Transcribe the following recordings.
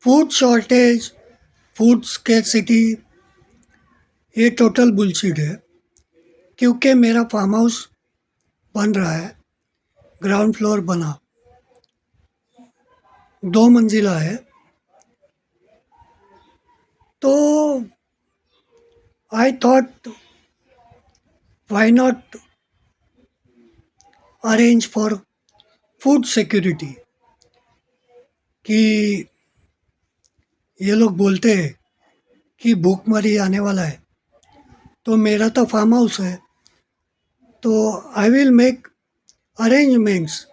Food shortage, food scarcity, ये total bullshit है। क्योंकि मेरा फार्म हाउस बन रहा है, ग्राउंड फ्लोर बना, 2 मंजिला है। तो I thought why not arrange for food security. कि ये लोग बोलते हैं कि भूखमरी आने वाला है, तो मेरा तो फार्म हाउस है, तो आई विल मेक अरेंजमेंट्स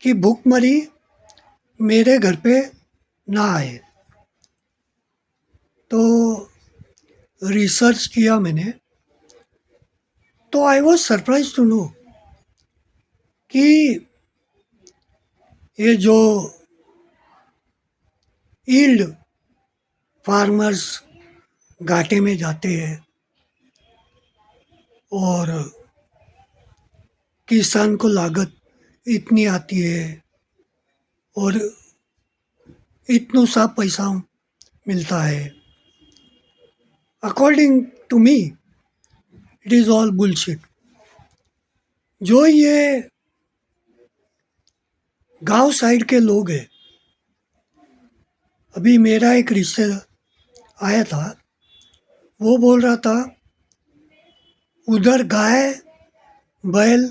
कि भूखमरी मेरे घर पे ना आए। तो रिसर्च किया मैंने, तो I was surprise to know कि ये जो ईल्ड फार्मर्स घाटे में जाते हैं और किसान को लागत इतनी आती है और इतना सा पैसा मिलता है, according to me it is all bullshit. जो ये गांव साइड के लोग हैं, अभी मेरा एक रिश्तेदार आया था, वो बोल रहा था उधर गाय बैल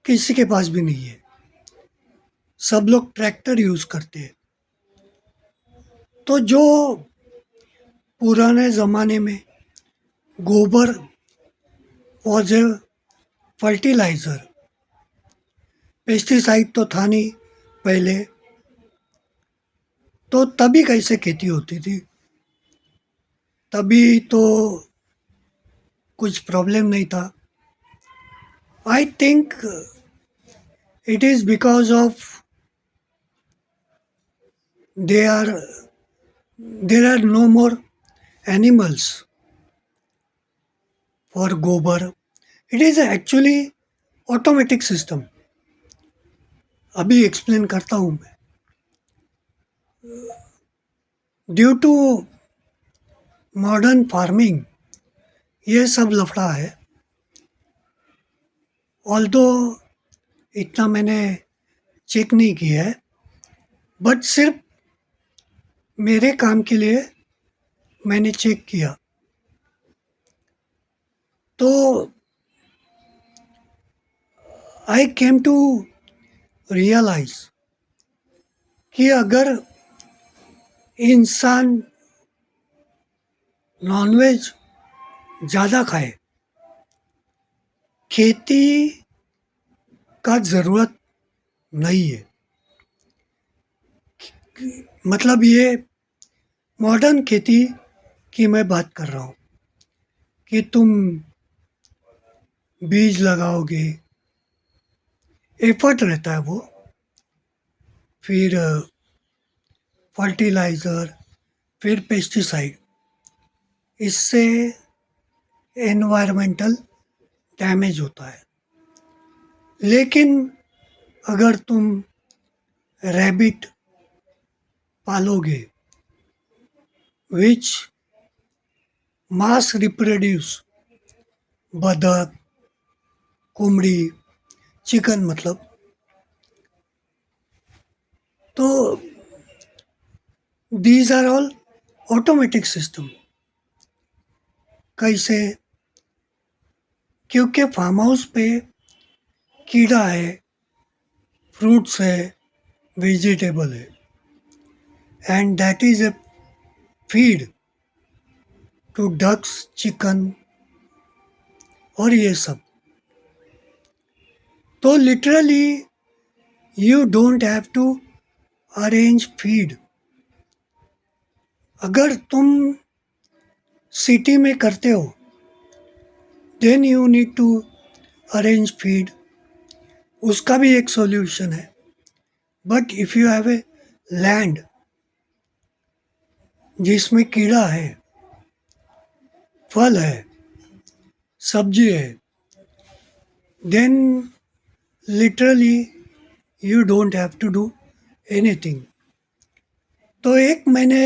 किसी के पास भी नहीं है, सब लोग ट्रैक्टर यूज़ करते हैं। तो जो पुराने ज़माने में गोबर वॉज ए फर्टिलाइज़र, पेस्टिसाइड तो था नहीं पहले, तो तभी कैसे खेती होती थी? तभी तो कुछ प्रॉब्लम नहीं था। I think it is because of they are there are no more animals for गोबर। It is actually automatic system. अभी एक्सप्लेन करता हूँ मैं। ड्यू टू मॉडर्न फार्मिंग ये सब लफड़ा है। ऑल्दो इतना मैंने चेक नहीं किया है, बट सिर्फ मेरे काम के लिए मैंने चेक किया। तो आई केम टू रियलाइज कि अगर इंसान नॉनवेज ज़्यादा खाए, खेती का ज़रूरत नहीं है। मतलब ये मॉडर्न खेती की मैं बात कर रहा हूँ कि तुम बीज लगाओगे, एफर्ट रहता है वो, फिर फर्टिलाइज़र, फिर पेस्टिसाइड, इससे एनवायरमेंटल डैमेज होता है। लेकिन अगर तुम रैबिट पालोगे विच मास रिप्रोड्यूस, बतख, कुमड़ी, चिकन मतलब, तो these are all automatic system. कैसे? क्योंकि फार्म हाउस पे कीड़ा है, फ्रूट्स है, वेजिटेबल है, and that is a feed to ducks, chicken और ये सब। तो literally you don't have to arrange feed. अगर तुम सिटी में करते हो then you need to arrange feed, उसका भी एक सॉल्यूशन है। But if you have a land जिसमें कीड़ा है, फल है, सब्जी है, then literally you don't have to do anything. तो एक मैंने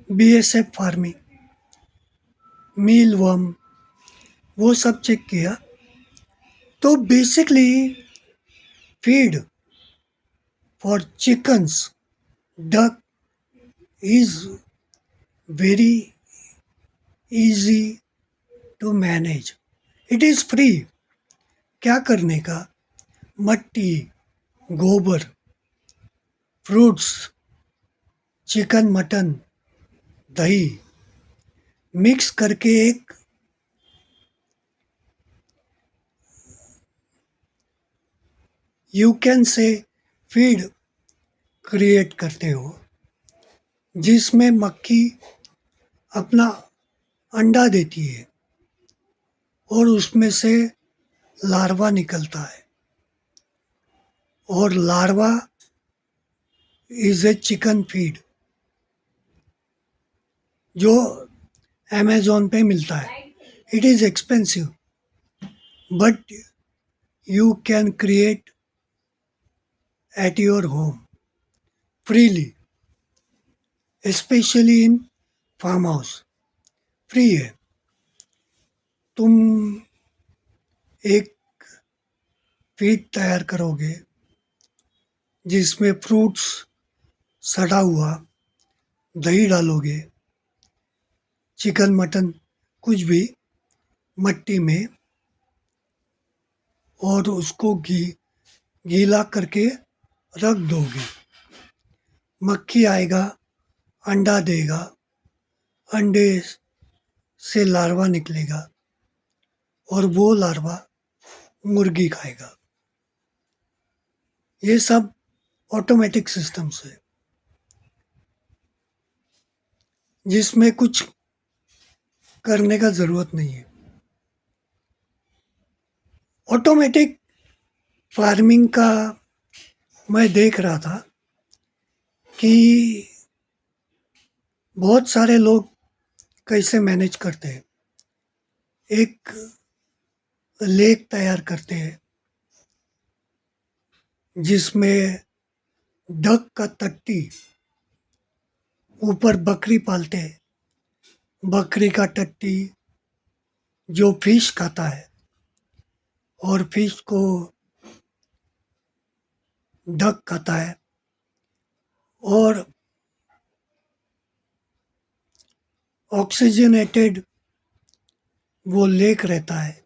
बीएसएफ फार्मिंग, मील वर्म, वो सब चेक किया। तो basically feed for chickens, duck is very easy to manage. It is free. क्या करने का, मट्टी, गोबर, फ्रूट्स, चिकन, मटन, दही मिक्स करके एक यू कैन से फीड क्रिएट करते हो, जिसमें मक्खी अपना अंडा देती है और उसमें से लार्वा निकलता है, और larva is a chicken feed जो अमेज़ॉन पे मिलता है। It is expensive but you can create at your home freely, specially in farm house. Free है। तुम एक फीड तैयार करोगे जिसमें फ्रूट्स, सड़ा हुआ, दही डालोगे, चिकन, मटन, कुछ भी मट्टी में, और उसको गीला करके रख दोगे। मक्खी आएगा, अंडा देगा, अंडे से लार्वा निकलेगा और वो लार्वा मुर्गी खाएगा। ये सब ऑटोमेटिक सिस्टम्स है जिसमें कुछ करने का ज़रूरत नहीं है। ऑटोमेटिक फार्मिंग का मैं देख रहा था कि बहुत सारे लोग कैसे मैनेज करते हैं। एक लेक तैयार करते हैं जिसमें डक का टट्टी, ऊपर बकरी पालते हैं, बकरी का टट्टी जो फिश खाता है, और फिश को डक खाता है, और ऑक्सीजनेटेड वो लेक रहता है।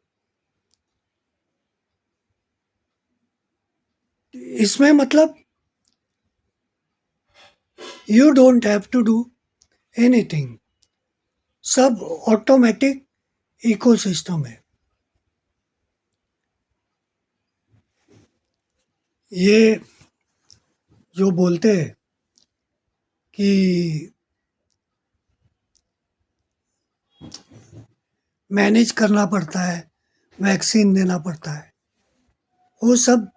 इसमें मतलब you don't have to do anything, सब ऑटोमेटिक इकोसिस्टम है। ये जो बोलते हैं कि मैनेज करना पड़ता है, वैक्सीन देना पड़ता है, वो सब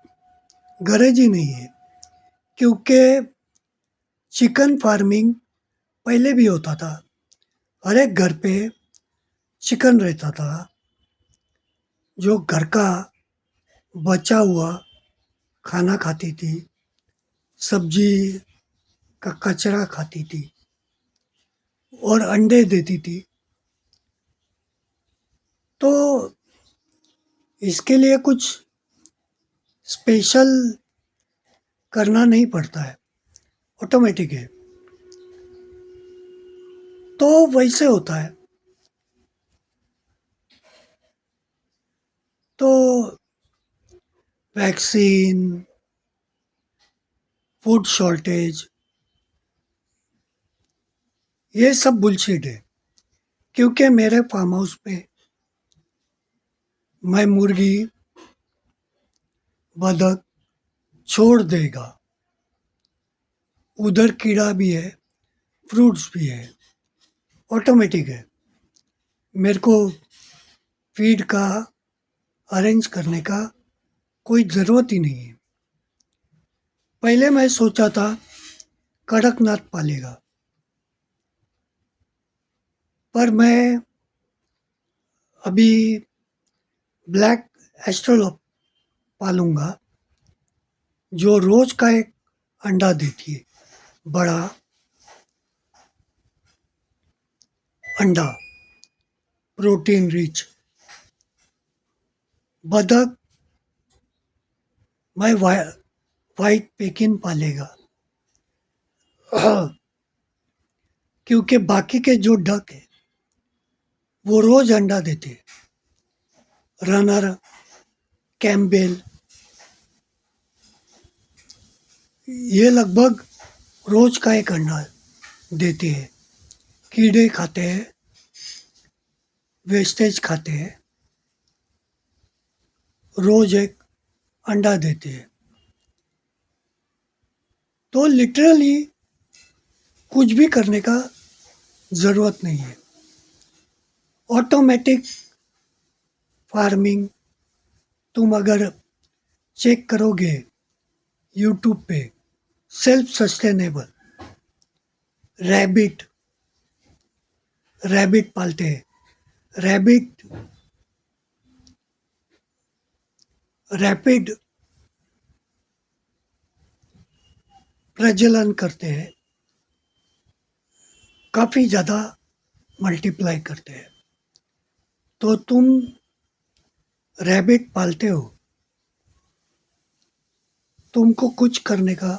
गरज ही नहीं है। क्योंकि चिकन फार्मिंग पहले भी होता था। हर एक घर पे चिकन रहता था जो घर का बचा हुआ खाना खाती थी, सब्जी का कचरा खाती थी और अंडे देती थी। तो इसके लिए कुछ स्पेशल करना नहीं पड़ता है, ऑटोमेटिक है। तो वैसे होता है। तो वैक्सीन, फूड शॉर्टेज, ये सब बुलशिट है। क्योंकि मेरे फार्म हाउस पे मैं मुर्गी, बतख छोड़ देगा, उधर कीड़ा भी है, फ्रूट्स भी है, ऑटोमेटिक है। मेरे को फीड का अरेंज करने का कोई ज़रूरत ही नहीं है। पहले मैं सोचा था कड़कनाथ पालेगा, पर मैं अभी ब्लैक एस्ट्रोलॉप पालूंगा जो रोज़ का एक अंडा देती है, बड़ा अंडा, प्रोटीन रिच। बतख मैं वाइट पेकिन पालेगा। क्योंकि बाकी के जो डक है वो रोज अंडा देते हैं। रनर, कैम्पबेल, ये लगभग रोज का एक अंडा देते हैं। कीड़े खाते हैं, वेस्टेज खाते हैं, रोज एक अंडा देते हैं। तो लिटरली कुछ भी करने का ज़रूरत नहीं है। ऑटोमेटिक फार्मिंग तुम अगर चेक करोगे यूट्यूब पे, सेल्फ सस्टेनेबल रैबिट, रैबिट पालते हैं। रैबिट रैपिड प्रजनन करते हैं, काफ़ी ज़्यादा मल्टीप्लाई करते हैं। तो तुम रैबिट पालते हो, तुमको कुछ करने का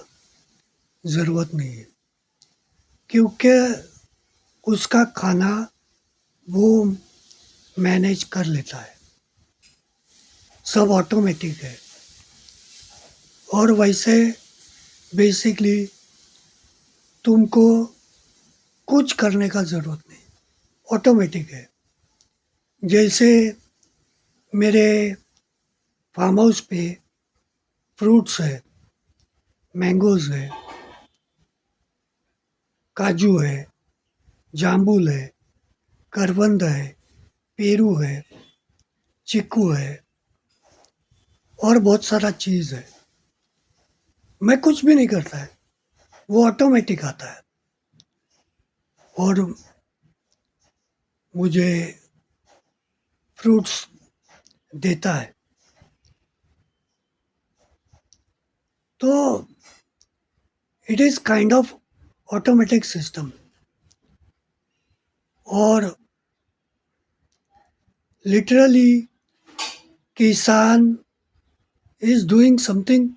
ज़रूरत नहीं है, क्योंकि उसका खाना वो मैनेज कर लेता है, सब ऑटोमेटिक है। और वैसे बेसिकली तुमको कुछ करने का ज़रूरत नहीं, ऑटोमेटिक है। जैसे मेरे फार्म हाउस पे फ्रूट्स है, मैंगोज़ है, काजू है, जामुन है, करवंद है, पेरू है, चीकू है और बहुत सारा चीज़ है। मैं कुछ भी नहीं करता है, वो ऑटोमेटिक आता है और मुझे फ्रूट्स देता है। तो it is kind of automatic system. और लिटरली किसान इज डूइंग समथिंग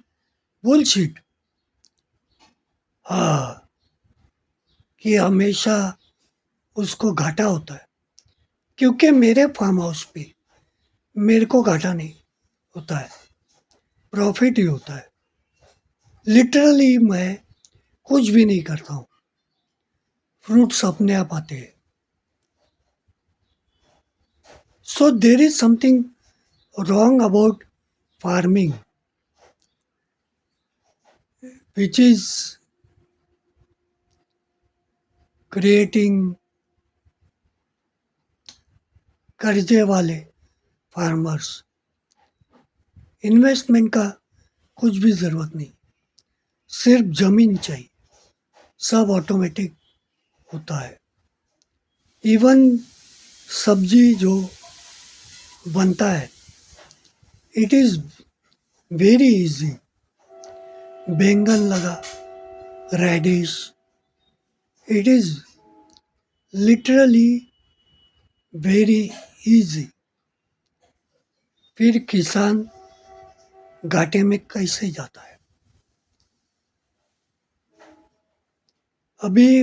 बुलशिट। हाँ, कि हमेशा उसको घाटा होता है, क्योंकि मेरे फार्म हाउस पे मेरे को घाटा नहीं होता है, प्रॉफिट ही होता है। लिटरली मैं कुछ भी नहीं करता हूँ, फ्रूट्स अपने आप आते हैं। So there is something wrong about farming, which is creating कर्जे वाले फार्मर्स। इन्वेस्टमेंट का कुछ भी ज़रूरत नहीं, सिर्फ ज़मीन चाहिए, सब ऑटोमेटिक होता है। इवन सब्जी जो बनता है, इट इज़ वेरी इजी। बैंगन लगा, radish, it is literally very easy. फिर किसान घाटे में कैसे जाता है? अभी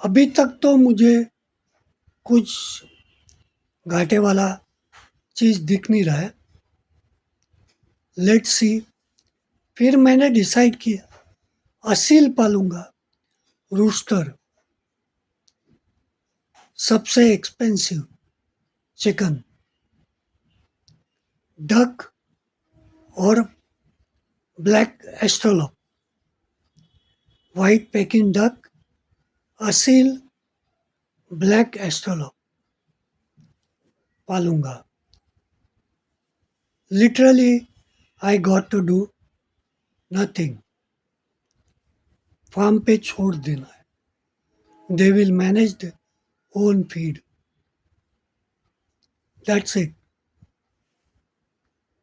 अभी तक तो मुझे कुछ घाटे वाला चीज़ दिख नहीं रहा है। Let's see. फिर मैंने डिसाइड किया असील पालूंगा, रूस्टर, सबसे एक्सपेंसिव चिकन, डक और black australorp, white Pekin duck, Aseel, black australorp पालूंगा। Literally I got to do nothing, farm पे छोड़ देना है। They will manage the own feed, that's it.